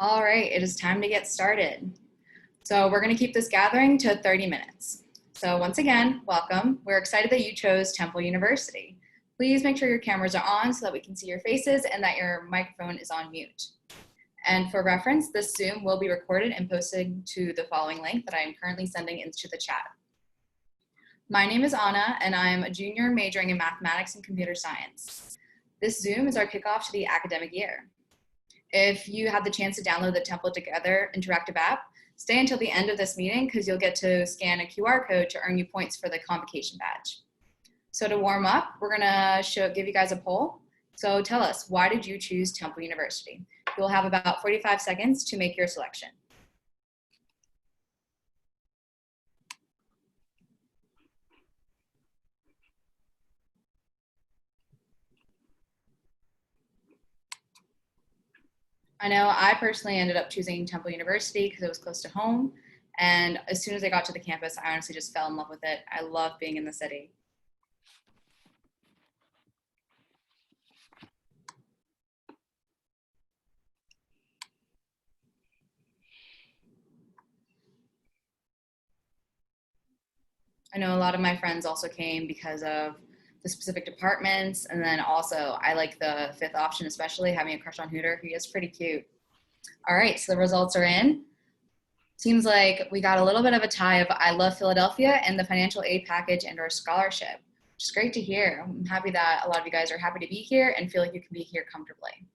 All right, it is time to get started. So we're going to keep this gathering to 30 minutes. So once again, welcome. We're excited that you chose Temple University. Please make sure your cameras are on so that we can see your faces and that your microphone is on mute. And for reference, this Zoom will be recorded and posted to the following link that I am currently sending into the chat. My name is Anna, and I am a junior majoring in mathematics and computer science. This Zoom is our kickoff to the academic year. If you have the chance to download the Temple Together interactive app, stay until the end of this meeting because you'll get to scan a QR code to earn you points for the Convocation badge. So to warm up, we're gonna give you guys a poll. So tell us, why did you choose Temple University? You'll have about 45 seconds to make your selection. I know I personally ended up choosing Temple University because it was close to home. And as soon as I got to the campus, I honestly just fell in love with it. I love being in the city. I know a lot of my friends also came because of the specific departments. And then also I like the fifth option, especially having a crush on Hooter. He is pretty cute. All right, so the results are in. Seems like we got a little bit of a tie of I love Philadelphia and the financial aid package and our scholarship, which is great to hear. I'm happy that a lot of you guys are happy to be here and feel like you can be here comfortably.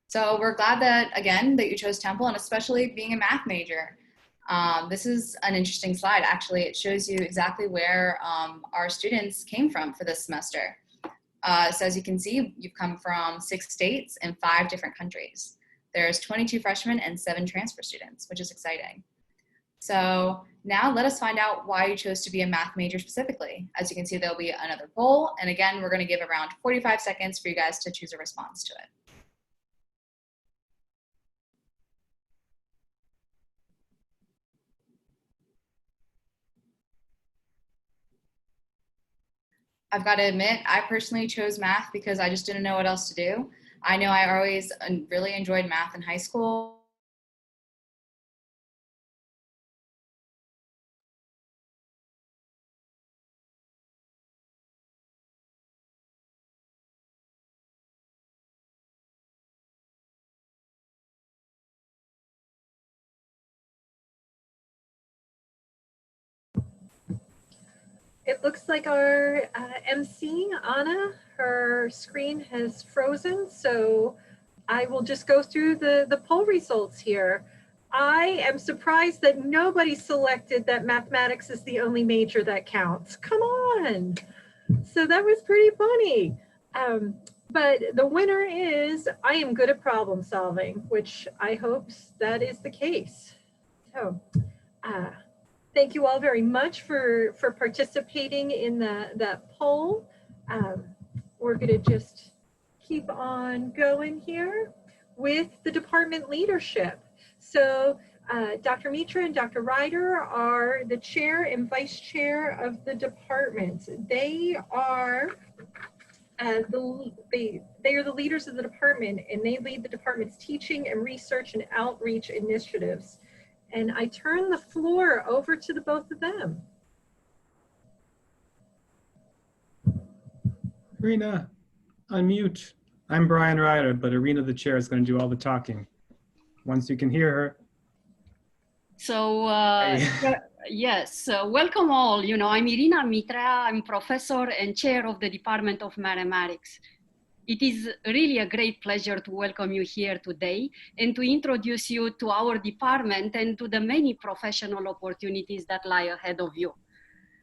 So we're glad that, again, that you chose Temple, and especially being a math major. This is an interesting slide. Actually, it shows you exactly where our students came from for this semester. So as you can see, you've come from 6 states and 5 different countries. There's 22 freshmen and 7 transfer students, which is exciting. So now let us find out why you chose to be a math major specifically. As you can see, there'll be another poll. And again, we're gonna give around 45 seconds for you guys to choose a response to it. I've got to admit, I personally chose math because I just didn't know what else to do. I know I always really enjoyed math in high school. It looks like our MC, Anna, her screen has frozen, so I will just go through the poll results here. I am surprised that nobody selected that mathematics is the only major that counts. Come on. So that was pretty funny. But the winner is, I am good at problem solving, which I hope that is the case. So, thank you all very much for participating in that poll. We're gonna just keep on going here with the department leadership. So Dr. Mitra and Dr. Ryder are the chair and vice chair of the department. They are they are the leaders of the department, and they lead the department's teaching and research and outreach initiatives. And I turn the floor over to the both of them. Irina, unmute. I'm Brian Ryder, but Irina, the chair, is going to do all the talking. Once you can hear her. So, yes, welcome all. You know, I'm Irina Mitra. I'm professor and chair of the Department of Mathematics. It is really a great pleasure to welcome you here today and to introduce you to our department and to the many professional opportunities that lie ahead of you.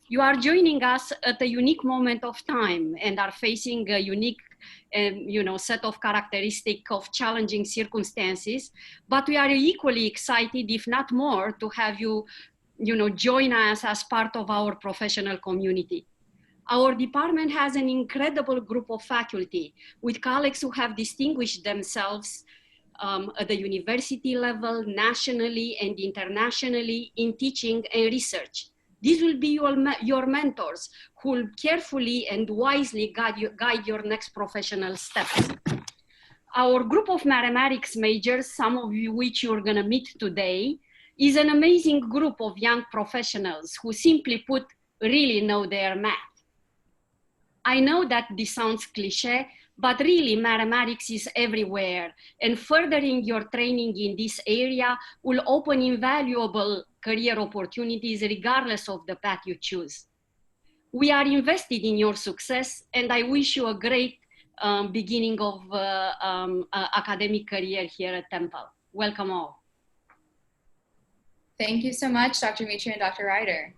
You are joining us at a unique moment of time and are facing a unique set of characteristics of challenging circumstances, but we are equally excited, if not more, to have you, join us as part of our professional community. Our department has an incredible group of faculty with colleagues who have distinguished themselves at the university level, nationally and internationally in teaching and research. These will be your mentors who will carefully and wisely guide your next professional steps. Our group of mathematics majors, some of which you're gonna meet today, is an amazing group of young professionals who simply put, really know their math. I know that this sounds cliche, but really mathematics is everywhere, and furthering your training in this area will open invaluable career opportunities regardless of the path you choose. We are invested in your success, and I wish you a great beginning of academic career here at Temple. Welcome all. Thank you so much, Dr. Mitri and Dr. Ryder.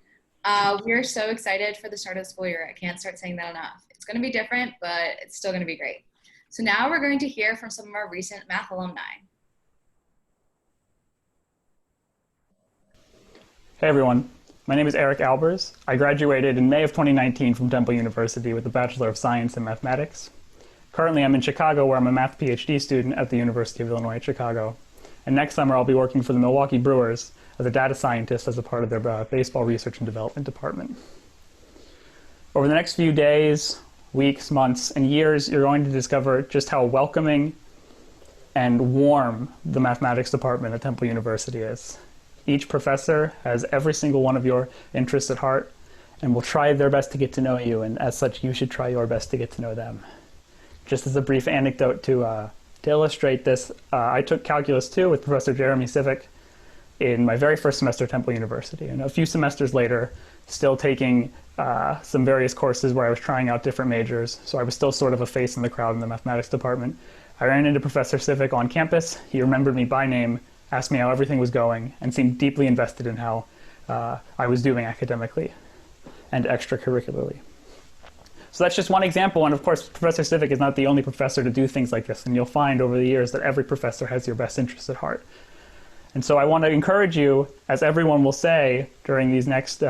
We are so excited for the start of the school year. I can't start saying that enough. It's going to be different, but it's still going to be great. So now we're going to hear from some of our recent math alumni. Hey everyone, my name is Eric Albers. I graduated in May of 2019 from Temple University with a Bachelor of Science in Mathematics. Currently I'm in Chicago, where I'm a math PhD student at the University of Illinois at Chicago. And next summer I'll be working for the Milwaukee Brewers as a data scientist as a part of their baseball research and development department. Over the next few days, weeks, months, and years, you're going to discover just how welcoming and warm the mathematics department at Temple University is. Each professor has every single one of your interests at heart and will try their best to get to know you, and as such, you should try your best to get to know them. Just as a brief anecdote to illustrate this, I took Calculus 2 with Professor Jeremy Civic in my very first semester at Temple University, and a few semesters later, still taking some various courses where I was trying out different majors, so I was still sort of a face in the crowd in the mathematics department. I ran into Professor Civic on campus. He remembered me by name, asked me how everything was going, and seemed deeply invested in how I was doing academically and extracurricularly. So that's just one example, and of course Professor Civic is not the only professor to do things like this, and you'll find over the years that every professor has your best interests at heart. And so I want to encourage you, as everyone will say during these next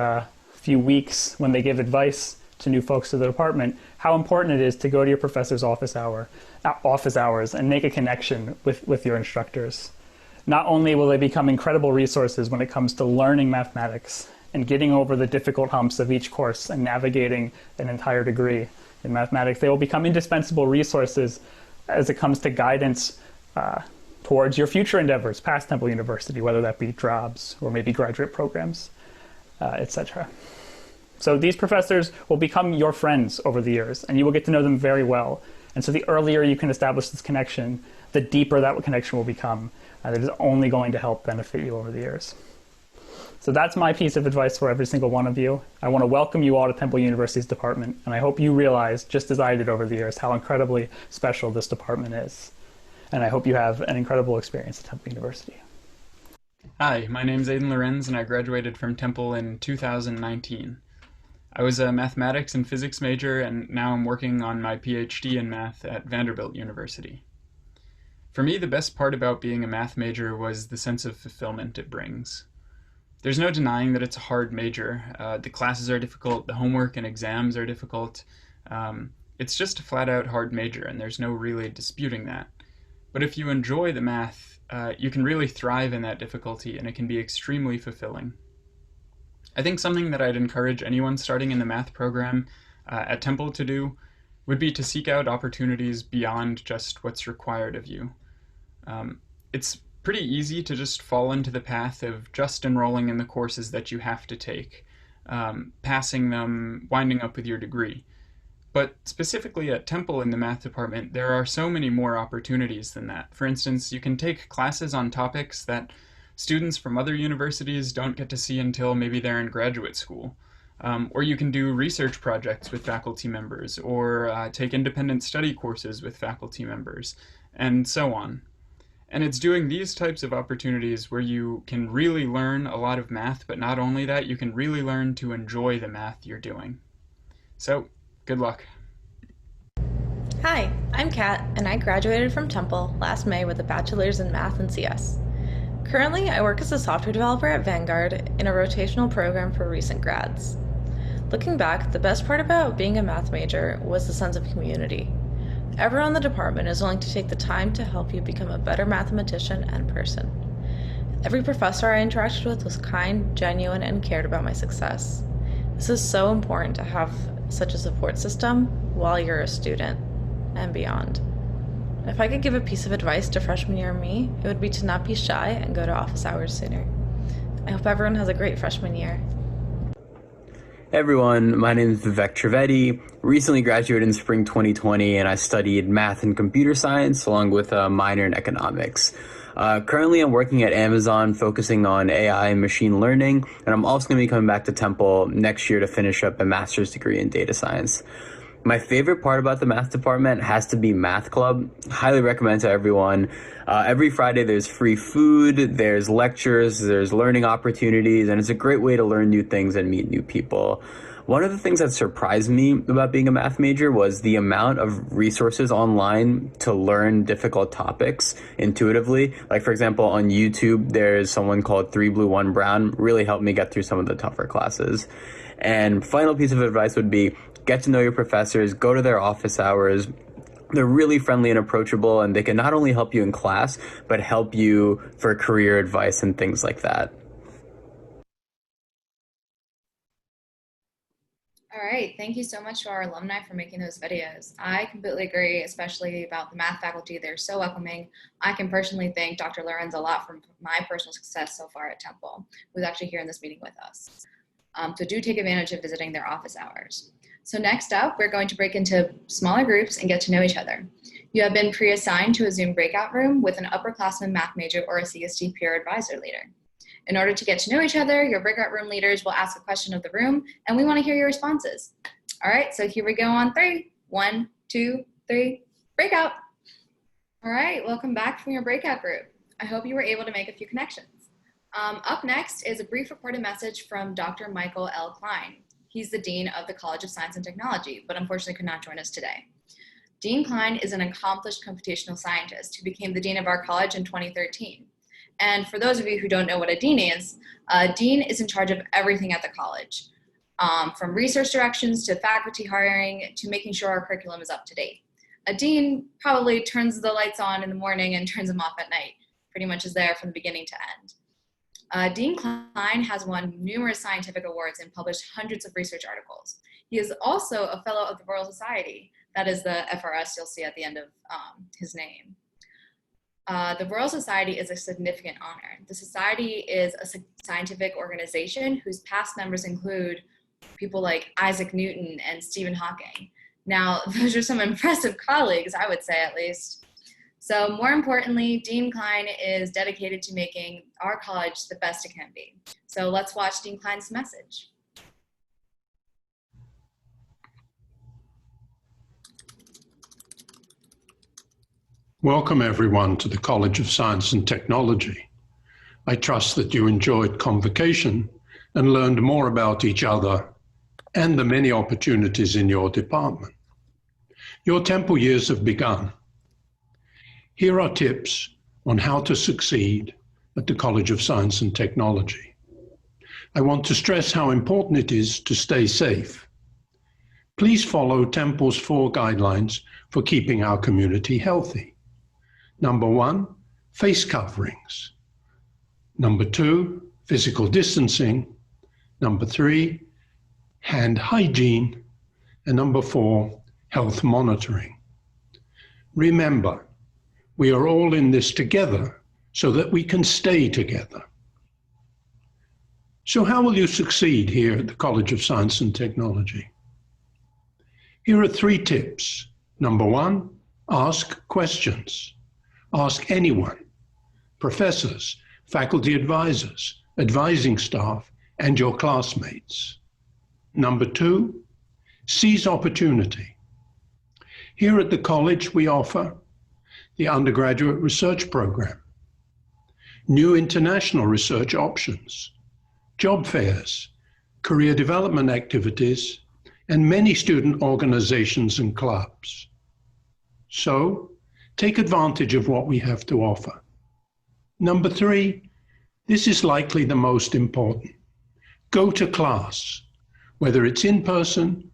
few weeks when they give advice to new folks to the department, how important it is to go to your professor's office hours and make a connection with your instructors. Not only will they become incredible resources when it comes to learning mathematics and getting over the difficult humps of each course and navigating an entire degree in mathematics, they will become indispensable resources as it comes to guidance towards your future endeavors past Temple University, whether that be jobs or maybe graduate programs, etc. So these professors will become your friends over the years, and you will get to know them very well. And so the earlier you can establish this connection, the deeper that connection will become. That is only going to help benefit you over the years. So that's my piece of advice for every single one of you. I want to welcome you all to Temple University's department, and I hope you realize, just as I did over the years, how incredibly special this department is. And I hope you have an incredible experience at Temple University. Hi, my name is Aiden Lorenz, and I graduated from Temple in 2019. I was a mathematics and physics major, and now I'm working on my PhD in math at Vanderbilt University. For me, the best part about being a math major was the sense of fulfillment it brings. There's no denying that it's a hard major. The classes are difficult, the homework and exams are difficult. It's just a flat-out hard major, and there's no really disputing that. But if you enjoy the math, you can really thrive in that difficulty, and it can be extremely fulfilling. I think something that I'd encourage anyone starting in the math program at Temple to do would be to seek out opportunities beyond just what's required of you. It's pretty easy to just fall into the path of just enrolling in the courses that you have to take, passing them, winding up with your degree. But specifically at Temple in the math department, there are so many more opportunities than that. For instance, you can take classes on topics that students from other universities don't get to see until maybe they're in graduate school. Or you can do research projects with faculty members, or take independent study courses with faculty members, and so on. And it's doing these types of opportunities where you can really learn a lot of math, but not only that, you can really learn to enjoy the math you're doing. So, good luck. Hi, I'm Kat, and I graduated from Temple last May with a bachelor's in math and CS. Currently, I work as a software developer at Vanguard in a rotational program for recent grads. Looking back, the best part about being a math major was the sense of community. Everyone in the department is willing to take the time to help you become a better mathematician and person. Every professor I interacted with was kind, genuine, and cared about my success. This is so important to have such a support system while you're a student and beyond. If I could give a piece of advice to freshman year me, it would be to not be shy and go to office hours sooner. I hope everyone has a great freshman year. Hey everyone, my name is Vivek Trivedi. Recently graduated in spring 2020, and I studied math and computer science along with a minor in economics. Currently, I'm working at Amazon focusing on AI and machine learning, and I'm also going to be coming back to Temple next year to finish up a master's degree in data science. My favorite part about the math department has to be Math Club. Highly recommend to everyone. Every Friday there's free food, there's lectures, there's learning opportunities, and it's a great way to learn new things and meet new people. One of the things that surprised me about being a math major was the amount of resources online to learn difficult topics intuitively. Like, for example, on YouTube, there's someone called 3 Blue 1 Brown, really helped me get through some of the tougher classes. And final piece of advice would be get to know your professors, go to their office hours. They're really friendly and approachable, and they can not only help you in class, but help you for career advice and things like that. All right, thank you so much to our alumni for making those videos. I completely agree, especially about the math faculty. They're so welcoming. I can personally thank Dr. Lorenz a lot for my personal success so far at Temple, who's actually here in this meeting with us. So do take advantage of visiting their office hours. So next up, we're going to break into smaller groups and get to know each other. You have been pre-assigned to a Zoom breakout room with an upperclassman math major or a CST peer advisor leader. In order to get to know each other, your breakout room leaders will ask a question of the room, and we want to hear your responses. All right, so here we go on 3. 1, 2, 3, breakout. All right, welcome back from your breakout group. I hope you were able to make a few connections. Up next is a brief recorded message from Dr. Michael L. Klein. He's the Dean of the College of Science and Technology, but unfortunately could not join us today. Dean Klein is an accomplished computational scientist who became the Dean of our college in 2013. And for those of you who don't know what a dean is in charge of everything at the college, from research directions to faculty hiring to making sure our curriculum is up to date. A dean probably turns the lights on in the morning and turns them off at night, pretty much is there from the beginning to end. Dean Klein has won numerous scientific awards and published hundreds of research articles. He is also a fellow of the Royal Society. That is the FRS you'll see at the end of his name. The Royal Society is a significant honor. The Society is a scientific organization whose past members include people like Isaac Newton and Stephen Hawking. Now, those are some impressive colleagues, I would say at least. So more importantly, Dean Klein is dedicated to making our college the best it can be. So let's watch Dean Klein's message. Welcome everyone to the College of Science and Technology. I trust that you enjoyed Convocation and learned more about each other and the many opportunities in your department. Your Temple years have begun. Here are tips on how to succeed at the College of Science and Technology. I want to stress how important it is to stay safe. Please follow Temple's 4 guidelines for keeping our community healthy. Number 1, face coverings. Number 2, physical distancing. Number 3, hand hygiene. And number 4, health monitoring. Remember, we are all in this together so that we can stay together. So how will you succeed here at the College of Science and Technology? Here are 3 tips. Number 1, ask questions. Ask anyone, professors, faculty advisors, advising staff, and your classmates. Number 2, seize opportunity. Here at the college, we offer the undergraduate research program, new international research options, job fairs, career development activities, and many student organizations and clubs. So, take advantage of what we have to offer. Number 3, this is likely the most important. Go to class, whether it's in person,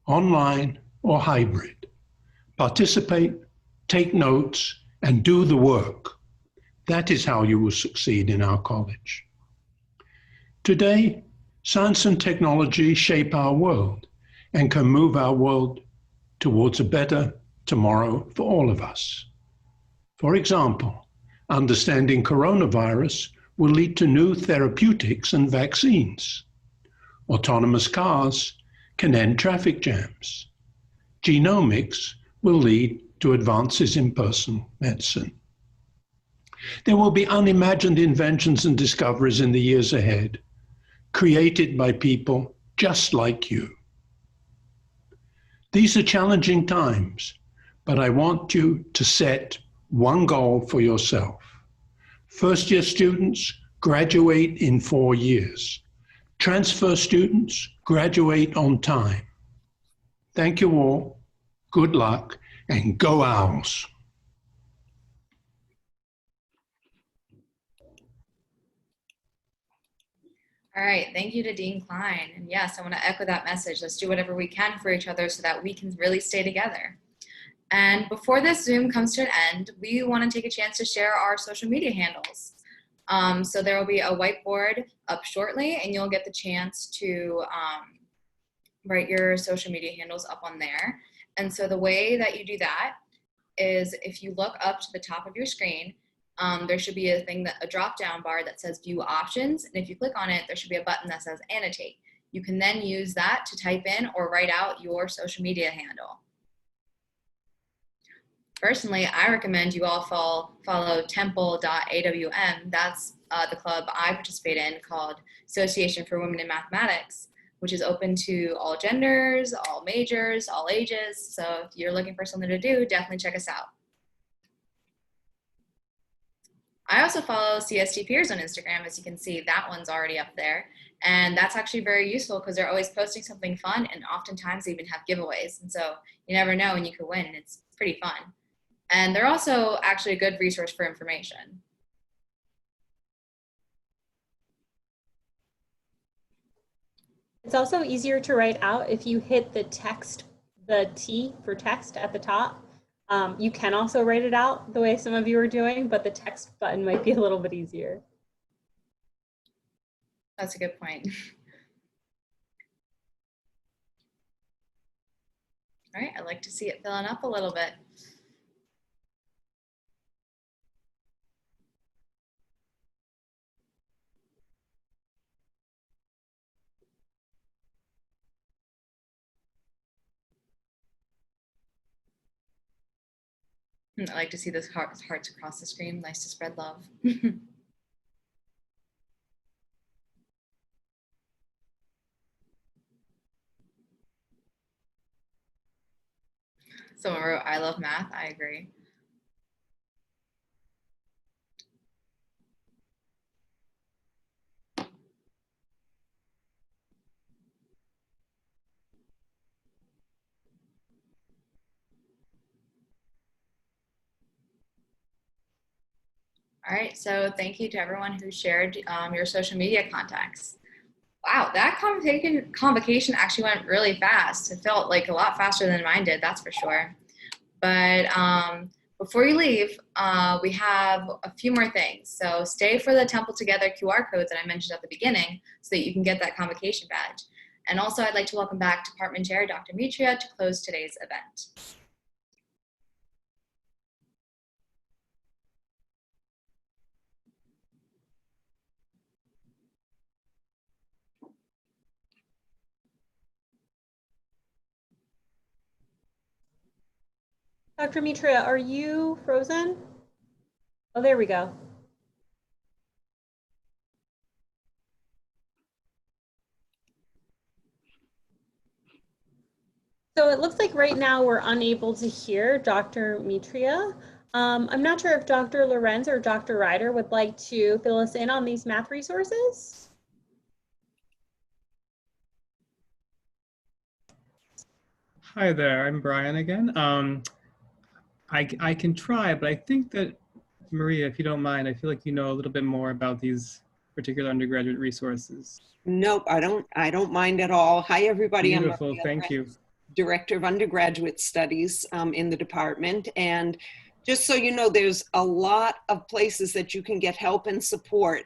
online, or hybrid. Participate, take notes, and do the work. That is how you will succeed in our college. Today, science and technology shape our world and can move our world towards a better tomorrow for all of us. For example, understanding coronavirus will lead to new therapeutics and vaccines. Autonomous cars can end traffic jams. Genomics will lead to advances in personal medicine. There will be unimagined inventions and discoveries in the years ahead, created by people just like you. These are challenging times, but I want you to set one goal for yourself. First-year students graduate in 4 years. Transfer students graduate on time. Thank you all. Good luck, and go Owls. All right, thank you to Dean Klein. And yes, I want to echo that message. Let's do whatever we can for each other so that we can really stay together. And before this Zoom comes to an end, we want to take a chance to share our social media handles. So there will be a whiteboard up shortly, and you'll get the chance to write your social media handles up on there. And so the way that you do that is if you look up to the top of your screen, there should be a drop-down bar that says View Options, and if you click on it, there should be a button that says Annotate. You can then use that to type in or write out your social media handle. Personally, I recommend you all follow temple.awm. That's the club I participate in called Association for Women in Mathematics, which is open to all genders, all majors, all ages. So if you're looking for something to do, definitely check us out. I also follow CST Peers on Instagram. As you can see, that one's already up there. And that's actually very useful because they're always posting something fun, and oftentimes they even have giveaways. And so you never know when you could win, and it's pretty fun. And they're also actually a good resource for information. It's also easier to write out if you hit the text, the T for text at the top. You can also write it out the way some of you are doing, but the text button might be a little bit easier. That's a good point. All right, I'd like to see it filling up a little bit. I like to see those hearts across the screen. Nice to spread love. Someone wrote, I love math. I agree. All right, so thank you to everyone who shared your social media contacts. Wow, that convocation actually went really fast. It felt like a lot faster than mine did, that's for sure. But before you leave, we have a few more things. So stay for the Temple Together QR code that I mentioned at the beginning so that you can get that convocation badge. And also I'd like to welcome back Department Chair Dr. Mitria to close today's event. Dr. Mitria, are you frozen? Oh, there we go. So it looks like right now we're unable to hear Dr. Mitria. I'm not sure if Dr. Lorenz or Dr. Ryder would like to fill us in on these math resources. Hi there, I'm Brian again. I can try, but I think that, Maria, if you don't mind, I feel like you know a little bit more about these particular undergraduate resources. Nope, I don't mind at all. Hi, everybody. Beautiful, thank you. Director of Undergraduate Studies in the department. And just so you know, there's a lot of places that you can get help and support,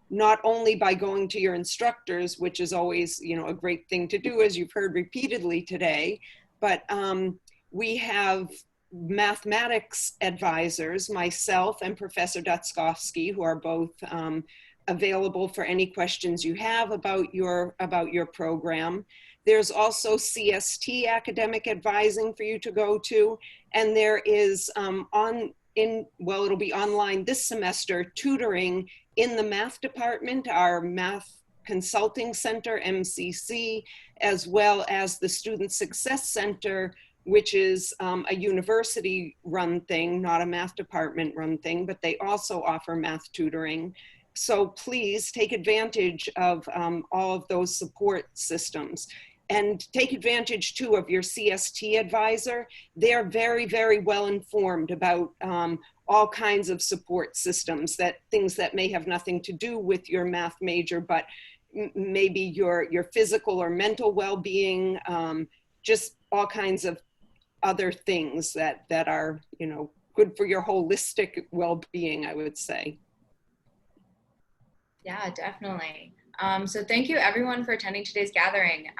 not only by going to your instructors, which is always, you know, a great thing to do, as you've heard repeatedly today, but we have mathematics advisors, myself and Professor Dutskovsky, who are both available for any questions you have about your program. There's also CST academic advising for you to go to, and there is it'll be online this semester, tutoring in the math department, our math consulting center, MCC, as well as the Student Success Center, which is a university-run thing, not a math department-run thing, but they also offer math tutoring. So please take advantage of all of those support systems. And take advantage too of your CST advisor. They're very, very well informed about all kinds of support systems, things that may have nothing to do with your math major, but maybe your physical or mental well-being, just all kinds of other things that are, good for your holistic well-being, I would say. Yeah, definitely. So thank you everyone for attending today's gathering.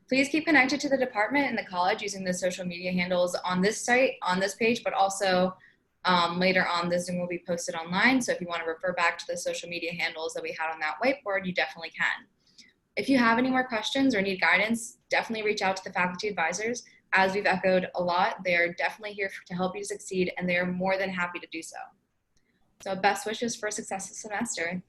Please keep connected to the department and the college using the social media handles on this site, on this page, but also later on the Zoom will be posted online. So if you want to refer back to the social media handles that we had on that whiteboard, you definitely can. If you have any more questions or need guidance, definitely reach out to the faculty advisors. As we've echoed a lot, they're definitely here to help you succeed, and they're more than happy to do so. So best wishes for a successful semester.